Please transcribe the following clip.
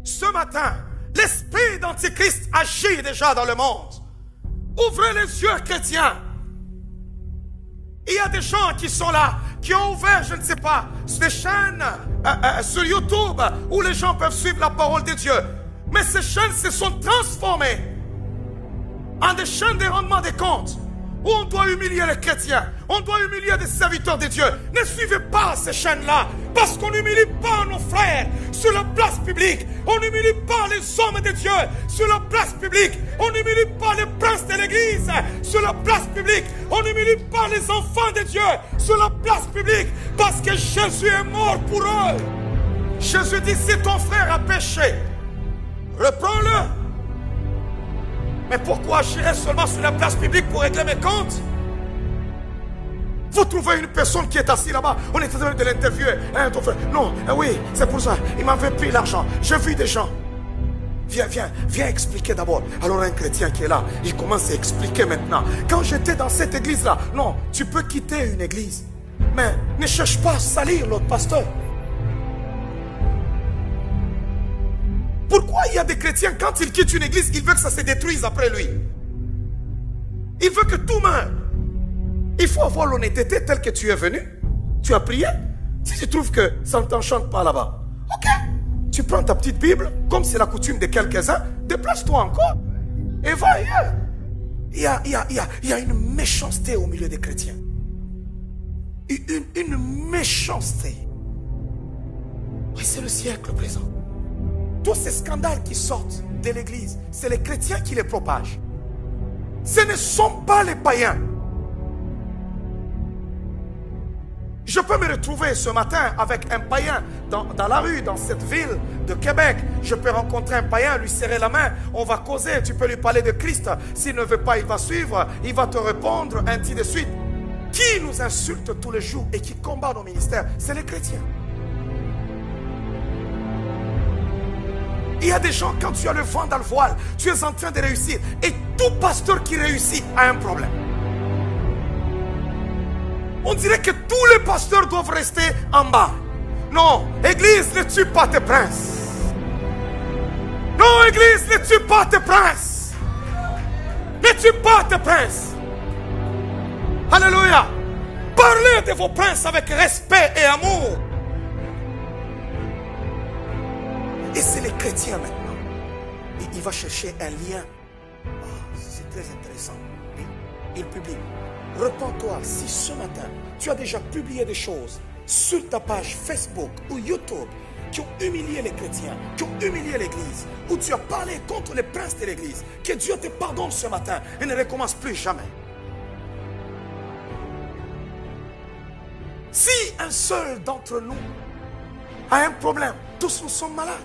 ce matin, l'esprit d'Antichrist agit déjà dans le monde. Ouvrez les yeux, chrétiens. Il y a des gens qui sont là, qui ont ouvert, je ne sais pas, des chaînes sur YouTube où les gens peuvent suivre la parole de Dieu. Mais ces chaînes se sont transformées en des chaînes de rendement des comptes où on doit humilier les chrétiens, on doit humilier des serviteurs de Dieu. Ne suivez pas ces chaînes-là, parce qu'on n'humilie pas nos frères sur la place publique. On n'humilie pas les hommes de Dieu sur la place publique. On n'humilie pas les princes de l'église sur la place publique. On n'humilie pas les enfants de Dieu sur la place publique, parce que Jésus est mort pour eux. Jésus dit, si ton frère a péché, reprends-le. Mais pourquoi j'irai seulement sur la place publique pour régler mes comptes? Vous trouvez une personne qui est assise là-bas, on est en train de l'interviewer. Hein, ton frère? Non, oui, c'est pour ça. Il m'avait pris l'argent. J'ai vu des gens. Viens expliquer d'abord. Alors un chrétien qui est là, il commence à expliquer maintenant. Quand j'étais dans cette église-là, non, tu peux quitter une église, mais ne cherche pas à salir l'autre pasteur. Pourquoi il y a des chrétiens, quand ils quittent une église, ils veulent que ça se détruise après lui? Il veut que tout meure. Il faut avoir l'honnêteté telle que tu es venu. Tu as prié. Si tu trouves que ça ne t'enchante pas là-bas, ok. Tu prends ta petite Bible, comme c'est la coutume de quelques-uns, déplace-toi encore et va ailleurs. Il y a une méchanceté au milieu des chrétiens. Une méchanceté. Oui, c'est le siècle présent. Tous ces scandales qui sortent de l'église, c'est les chrétiens qui les propagent. Ce ne sont pas les païens. Je peux me retrouver ce matin avec un païen dans la rue, dans cette ville de Québec. Je peux rencontrer un païen, lui serrer la main, on va causer, tu peux lui parler de Christ. S'il ne veut pas, il va suivre, il va te répondre, ainsi de suite. Qui nous insulte tous les jours et qui combat nos ministères? C'est les chrétiens. Il y a des gens, quand tu as le vent dans le voile, tu es en train de réussir. Et tout pasteur qui réussit a un problème. On dirait que tous les pasteurs doivent rester en bas. Non, Église, ne tue pas tes princes. Non, Église, ne tue pas tes princes. Ne tue pas tes princes. Alléluia. Parlez de vos princes avec respect et amour. Et c'est les chrétiens maintenant. Il va chercher un lien. Oh, c'est très intéressant. Il publie. Repends-toi si ce matin, tu as déjà publié des choses sur ta page Facebook ou YouTube qui ont humilié les chrétiens, qui ont humilié l'église, où tu as parlé contre les princes de l'église. Que Dieu te pardonne ce matin et ne recommence plus jamais. Si un seul d'entre nous a un problème, tous nous sommes malades.